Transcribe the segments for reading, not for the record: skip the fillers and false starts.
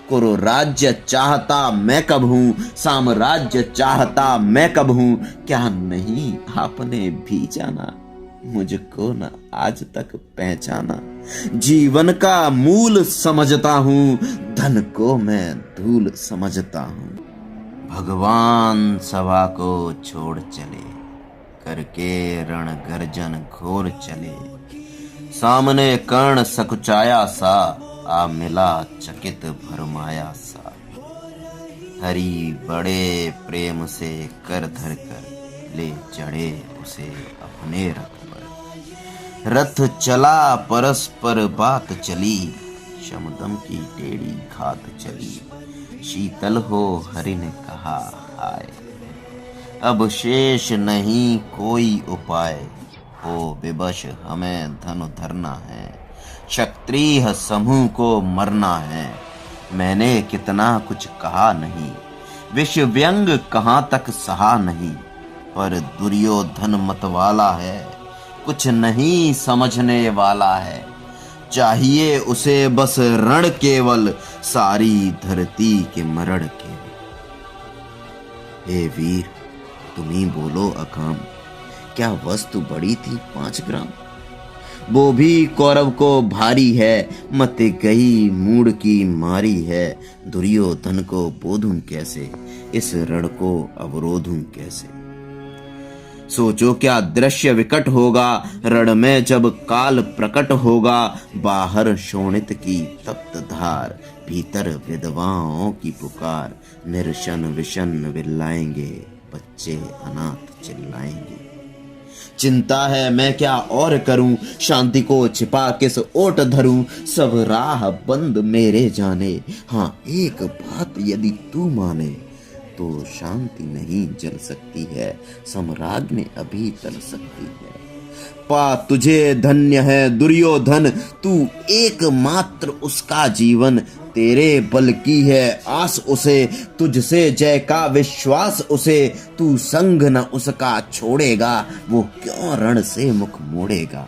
कुरु राज्य चाहता मैं कब हूँ, साम्राज्य चाहता मैं कब हूँ। क्या नहीं आपने भी जाना, मुझको न आज तक पहचाना। जीवन का मूल समझता हूँ, धन को मैं धूल समझता हूँ। भगवान सभा को छोड़ चले, करके रण गर्जन घोर चले। सामने कर्ण सकुचाया सा, आ मिला चकित भरमाया सा। हरि बड़े प्रेम से कर धर कर, ले चढ़े उसे अपने रथ पर। रथ चला परस्पर बात चली, शमदम की टेढ़ी घात चली। शीतल हो हरि ने कहा हाय, अब शेष नहीं कोई उपाय। हो विवश हमें धनु धरना है, क्षत्रिय समूह को मरना है। मैंने कितना कुछ कहा नहीं, विष व्यंग कहाँ तक सहा नहीं। पर दुर्योधन मतवाला है, कुछ नहीं समझने वाला है। चाहिए उसे बस रण केवल, सारी धरती के मरण केवल। हे वीर तुम ही बोलो अकाम, क्या वस्तु बड़ी थी 5 ग्राम। वो भी कौरव को भारी है, मत गई मूड की मारी है। दुर्योधन को बोधूं कैसे, इस रण को अवरोधूं कैसे। सोचो क्या दृश्य विकट होगा, रण में जब काल प्रकट होगा। बाहर शोणित की तप्त धार, भीतर विधवाओं की पुकार। निर्शन विषन विल्लाएंगे, बच्चे अनाथ चिल्लाएंगे। चिंता है मैं क्या और करूं, शांति को छिपा किस ओट धरूं। सब राह बंद मेरे जाने, हाँ एक बात यदि तू माने। तो शांति नहीं जल सकती है, सम्राज्ञी अभी टल सकती है। पा तुझे धन्य है दुर्योधन, तू एकमात्र उसका जीवन। तेरे बल की है आस उसे, तुझसे जय का विश्वास उसे। तू संग न उसका छोड़ेगा, वो क्यों रण से मुख मोड़ेगा।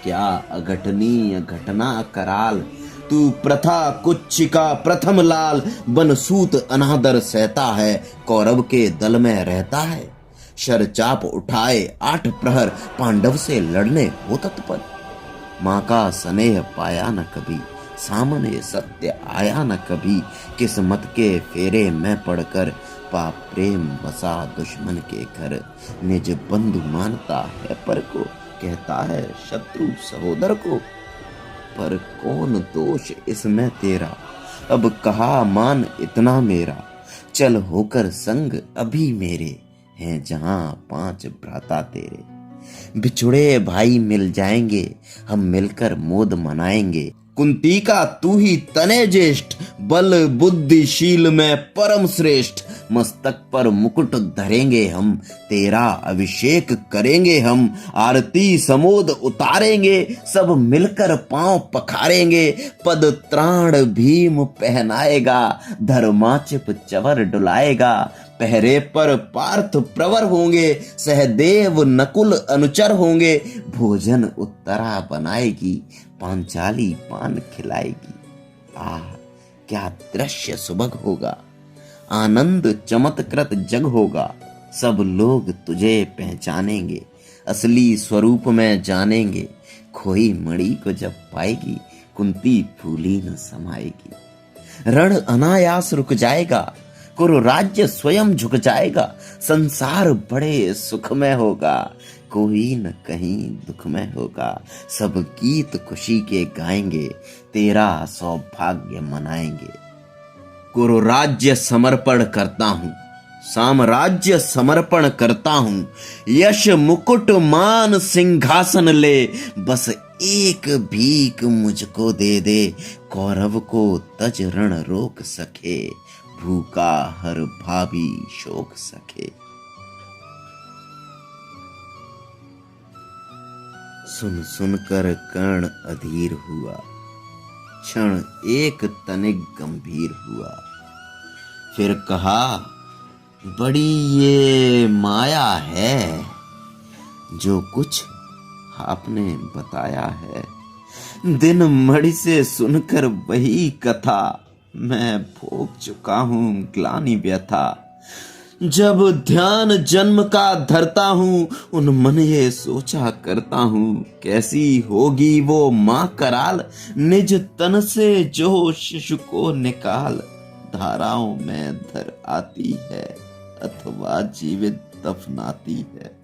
क्या अघटनीय घटना कराल, तू प्रथा कुच्छिका प्रथम लाल। बनसूत अनादर सहता है, कौरव के दल में रहता है। शरचाप उठाए 8 प्रहर, पांडव से लड़ने हो तत्पर। माँ का स्नेह पाया न कभी, सामने सत्य आया न कभी। किस्मत के फेरे में पड़कर, पा प्रेम बसा दुश्मन के घर। निज बंधु मानता है पर को, कहता है शत्रु सहोदर को। पर कौन दोष इसमें तेरा, अब कहा मान इतना मेरा। चल होकर संग अभी मेरे, हैं जहां 5 भ्राता तेरे। बिछुड़े भाई मिल जाएंगे, हम मिलकर मोद मनाएंगे। कुंती का तू ही तने ज्येष्ठ, बल बुद्धिशील में परम श्रेष्ठ। मस्तक पर मुकुट धरेंगे हम, तेरा अभिषेक करेंगे हम। आरती समोद उतारेंगे, सब मिलकर पांव पखारेंगे। पद त्राण भीम पहनाएगा, धर्माचिप चवर डुलाएगा। पहरे पर पार्थ प्रवर होंगे, सहदेव नकुल अनुचर होंगे। भोजन उत्तरा बनाएगी, पांचाली पान खिलाएगी। आह क्या दृश्य सुभग होगा, आनंद चमत्कृत जग होगा। सब लोग तुझे पहचानेंगे, असली स्वरूप में जानेंगे। खोई मणि को जब पाएगी, कुंती फूली न समाएगी। रण अनायास रुक जाएगा, कुरु राज्य स्वयं झुक जाएगा। संसार बड़े सुख में होगा, कोई न कहीं दुख में होगा। सब गीत खुशी के गाएंगे, तेरा सौभाग्य मनाएंगे। कुरु राज्य समर्पण करता हूँ, साम्राज्य समर्पण करता हूँ। यश मुकुट मान सिंहासन ले, बस एक भीख मुझको दे दे। कौरव को तज रण रोक सके, भूखा हर भावी शोक सके। सुन सुनकर कर्ण अधीर हुआ, क्षण एक तनिक गंभीर हुआ। फिर कहा बड़ी ये माया है, जो कुछ आपने बताया है। दिन मणि से सुनकर वही कथा, मैं भोग चुका हूँ ग्लानि व्यथा। जब ध्यान जन्म का धरता हूँ, उन मन ये सोचा करता हूँ, कैसी होगी वो माँ कराल, निज तन से जो शिशु को निकाल। धाराओं में धर आती है, अथवा जीवित दफनाती है।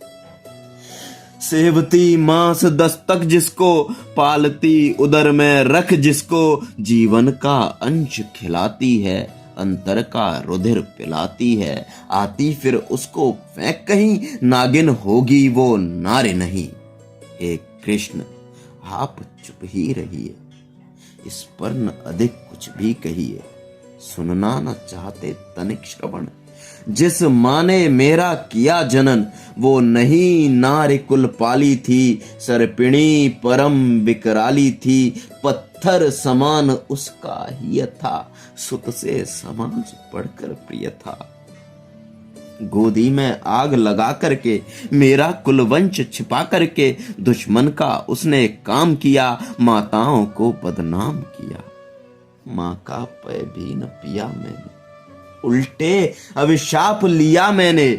सेवती मांस दस्तक जिसको, पालती उदर में रख जिसको, जीवन का अंश खिलाती है, अंतर का रुधिर पिलाती है। आती फिर उसको फेंक कहीं, नागिन होगी वो नारी नहीं। हे कृष्ण आप चुप ही रहिए, इस पर न अधिक कुछ भी कहिए। सुनना न चाहते तनिक श्रवण, जिस माँ ने मेरा किया जनन, वो नहीं नारी कुल पाली थी। सर्पिणी परम विकराली थी, पत्थर समान उसका हिय था, सुत से समाज बढ़कर प्रिय था। गोदी में आग लगा करके, मेरा कुलवंश छिपा करके, दुश्मन का उसने काम किया, माताओं को बदनाम किया। माँ का पै भी न पिया मैंने, उल्टे अभिशाप लिया मैंने।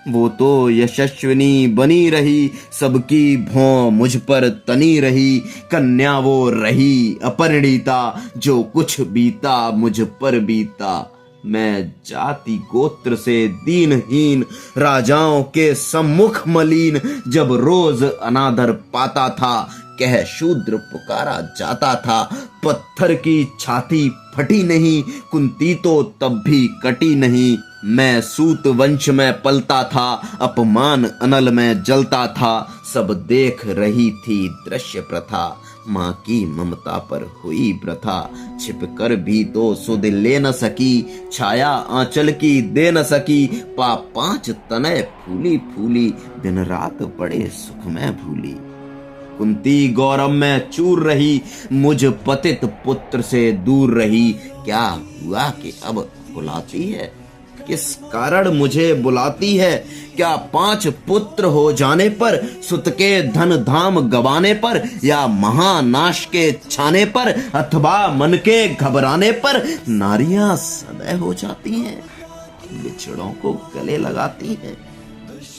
वो तो यशस्विनी बनी रही, सबकी भौं मुझ पर तनी रही। कन्या वो रही अपरिणीता, जो कुछ बीता मुझ पर बीता। मैं जाति गोत्र से दीनहीन, राजाओं के सम्मुख मलिन। जब रोज अनादर पाता था, कह शूद्र पुकारा जाता था। पत्थर की छाती फटी नहीं, कुंती तो तब भी कटी नहीं। मैं सूत वंश में पलता था, अपमान अनल में जलता था। सब देख रही थी दृश्य प्रथा, माँ की ममता पर हुई प्रथा। छिपकर भी तो सुध ले न सकी, छाया आंचल की दे न सकी। पांच तनय फूली फूली, दिन रात बड़े सुख में भूली। कुंती गौरव में चूर रही, मुझ पतित पुत्र से दूर रही। क्या हुआ कि अब बुलाती है, किस कारण मुझे बुलाती है। क्या 5 पुत्र हो जाने पर, सुत के धन धाम गवाने पर, या महानाश के छाने पर, अथवा मन के घबराने पर नारियां सदै हो जाती हैं, बिछड़ों को गले लगाती हैं।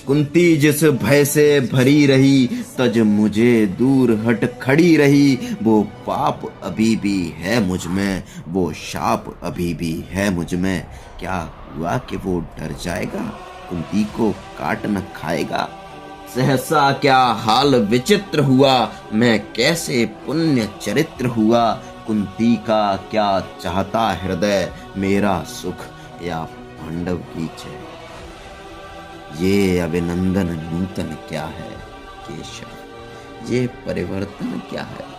कुंती जिस भय से भरी रही, तज मुझे दूर हट खड़ी रही। वो पाप अभी भी है मुझ में, वो शाप अभी भी है मुझ में। क्या हुआ कि वो डर जाएगा, कुंती को काट न खाएगा। सहसा क्या हाल विचित्र हुआ, मैं कैसे पुण्य चरित्र हुआ। कुंती का क्या चाहता हृदय, मेरा सुख या पांडव की जय। ये अभिनंदन नूतन क्या है केशव, ये परिवर्तन क्या है।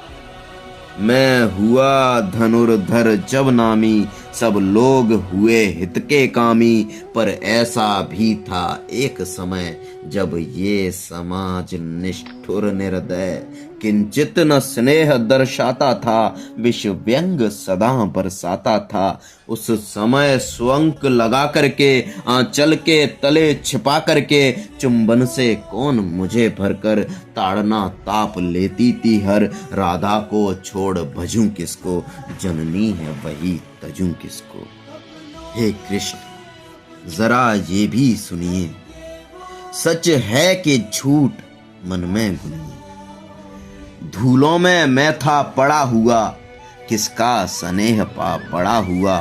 मैं हुआ धनुर्धर जब नामी, सब लोग हुए हित के कामी। पर ऐसा भी था एक समय, जब ये समाज निष्ठुर निर्दय किंचित न स्नेह दर्शाता था, विष व्यंग सदा बरसाता था। उस समय स्वंक लगा करके, आंचल के तले छिपा करके, चुंबन से कौन मुझे भरकर ताड़ना ताप लेती थी हर। राधा को छोड़ भजूं किसको, जननी है वही तजूं किसको। हे कृष्ण जरा ये भी सुनिए, सच है कि झूठ मन में गुनिए। धूलों में मैं था पड़ा हुआ, किसका स्नेह पा पड़ा हुआ।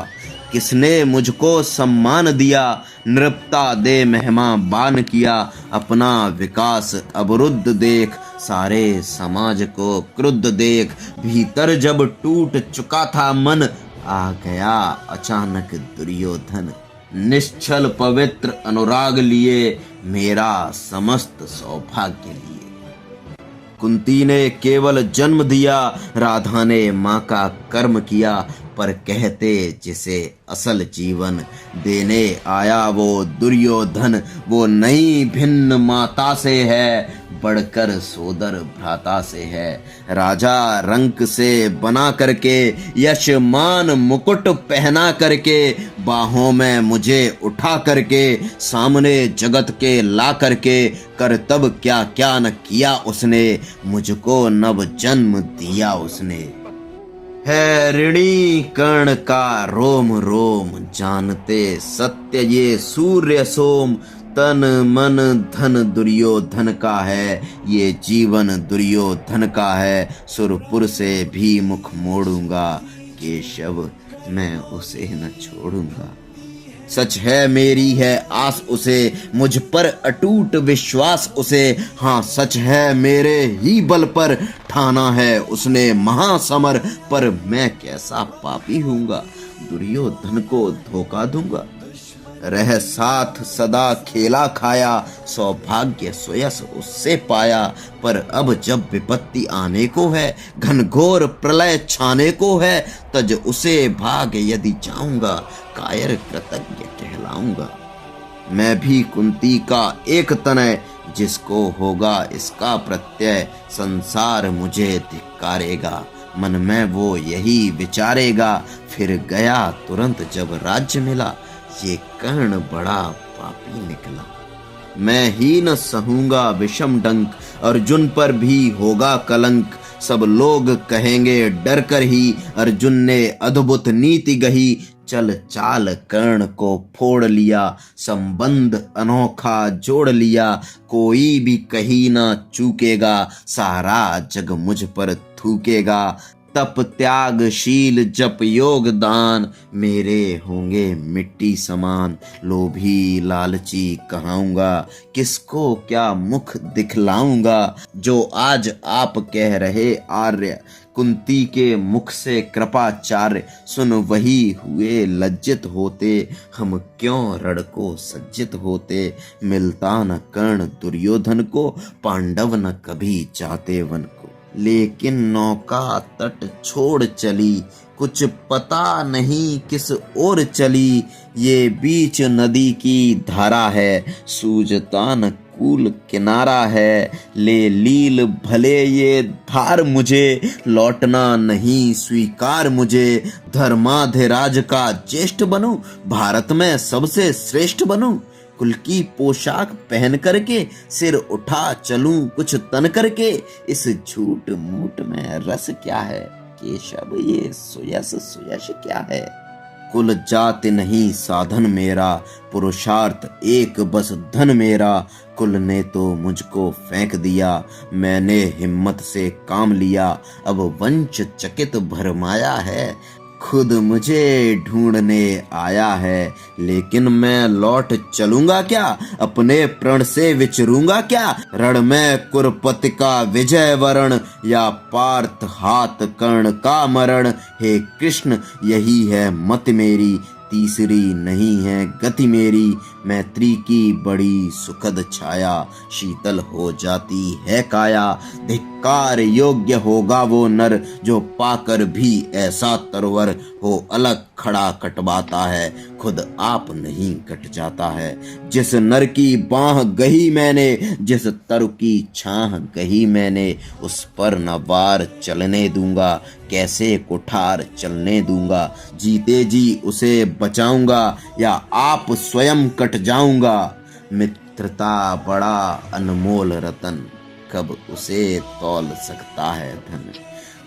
किसने मुझको सम्मान दिया, नृपता दे महिमा बान किया। अपना विकास अवरुद्ध देख, सारे समाज को क्रुद्ध देख। भीतर जब टूट चुका था मन, आ गया अचानक दुर्योधन। निश्चल पवित्र अनुराग लिए, मेरा समस्त सौभाग्य लिए। कुंती ने केवल जन्म दिया, राधा ने माँ का कर्म किया। पर कहते जिसे असल जीवन देने आया वो दुर्योधन, वो नई भिन्न माता से है, बढ़कर सोदर भ्राता से है। राजा रंक से बना करके, यश मान मुकुट पहना करके, बाहों में मुझे उठा करके, सामने जगत के ला करके, कर तब क्या क्या न किया उसने, मुझको नव जन्म दिया उसने। है ऋणी कर्ण का रोम रोम, जानते सत्य ये सूर्य सोम, तन मन धन दुर्योधन का है, ये जीवन दुर्योधन का है, सुरपुर से भी मुख मोड़ूंगा, केशव मैं उसे न छोड़ूंगा। सच है मेरी है आस उसे, मुझ पर अटूट विश्वास उसे, हाँ सच है मेरे ही बल पर, ठाना है उसने महासमर, पर मैं कैसा पापी हूँगा, दुर्योधन को धोखा दूंगा। रह साथ सदा खेला खाया, सौभाग्य सोयस उससे पाया, पर अब जब विपत्ति आने को है, घनघोर प्रलय छाने को है, तज उसे भाग यदि जाऊंगा, कायर कृतज्ञ कहलाऊंगा। मैं भी कुंती का एक तनय, जिसको होगा इसका प्रत्यय, संसार मुझे धिक्कारेगा, मन में वो यही विचारेगा। फिर गया तुरंत जब राज्य मिला, ये कर्ण बड़ा पापी निकला। मैं ही न सहूंगा विषम डंक, अर्जुन पर भी होगा कलंक, सब लोग कहेंगे डर कर ही, अर्जुन ने अद्भुत नीति गही। चल चाल कर्ण को फोड़ लिया, संबंध अनोखा जोड़ लिया, कोई भी कहीं ना चूकेगा, सारा जग मुझ पर थूकेगा। तप त्याग शील जप योग दान, मेरे होंगे मिट्टी समान, लोभी लालची कहाऊंगा, किसको क्या मुख दिखलाऊंगा। जो आज आप कह रहे आर्य, कुंती के मुख से कृपाचार्य, सुन वही हुए लज्जित होते, हम क्यों रण को सज्जित होते। मिलता न कर्ण दुर्योधन को, पांडव न कभी जाते वन को। लेकिन नौका तट छोड़ चली, कुछ पता नहीं किस ओर चली, ये बीच नदी की धारा है, सूझता न कूल किनारा है। ले लील भले ये धार मुझे, लौटना नहीं स्वीकार मुझे। धर्माधिराज का ज्येष्ठ बनूं, भारत में सबसे श्रेष्ठ बनूं, कुल की पोशाक पहन करके, सिर उठा चलूं कुछ तन करके। इस झूठ मूठ में रस क्या है, केशव ये सुयस सुयश क्या है। कुल जाति नहीं साधन मेरा, पुरुषार्थ एक बस धन मेरा। कुल ने तो मुझको फेंक दिया, मैंने हिम्मत से काम लिया। अब वंश चकित भरमाया है, खुद मुझे ढूंढने आया है। लेकिन मैं लौट चलूंगा क्या, अपने प्रण से विचरूंगा क्या। रण में कुरपति का विजय वरण, या पार्थ हाथ कर्ण का मरण। हे कृष्ण यही है मत मेरी, तीसरी नहीं है गति मेरी। मैत्री की बड़ी सुखद छाया, शीतल हो जाती है काया। धिक्कार योग्य होगा वो नर, जो पाकर भी ऐसा तरवर हो अलग खड़ा कटवाता है, खुद आप नहीं कट जाता है। जिस नर की बाह गही मैंने, जिस तरु की छाह गही मैंने, उस पर न वार चलने दूंगा, कैसे कुठार चलने दूंगा। जीते जी उसे बचाऊंगा, या आप स्वयं कट जाऊंगा। मित्रता बड़ा अनमोल रतन, कब उसे तौल सकता है धन।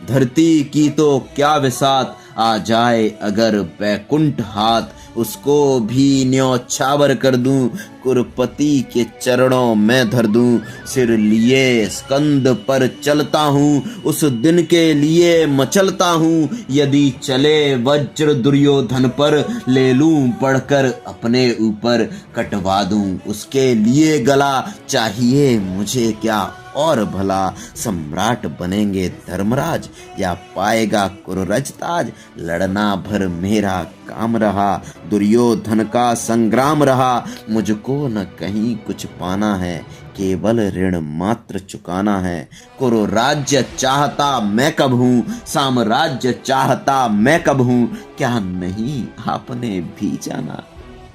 धरती की तो क्या विसात, आ जाए अगर बैकुंठ हाथ, उसको भी न्यौछावर कर दूं। कुरपति के चरणों में धर दूं, सिर लिए स्कंद पर चलता हूँ। उस दिन के लिए मचलता हूँ, यदि चले वज्र दुर्योधन पर, ले लूं बढ़कर अपने ऊपर, कटवा दूं उसके लिए गला। चाहिए मुझे क्या और भला, सम्राट बनेंगे धर्मराज, या पाएगा कुररज ताज। लड़ना भर मेरा काम रहा, दुर्योधन का संग्राम रहा। मुझको को न कहीं कुछ पाना है, केवल ऋण मात्र चुकाना है। करो राज्य चाहता मैं कब हूँ, साम्राज्य चाहता मैं कब हूँ, क्या नहीं आपने भी जाना,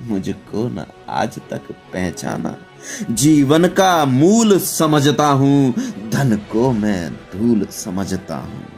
मुझको न आज तक पहचाना। जीवन का मूल समझता हूँ, धन को मैं धूल समझता हूँ।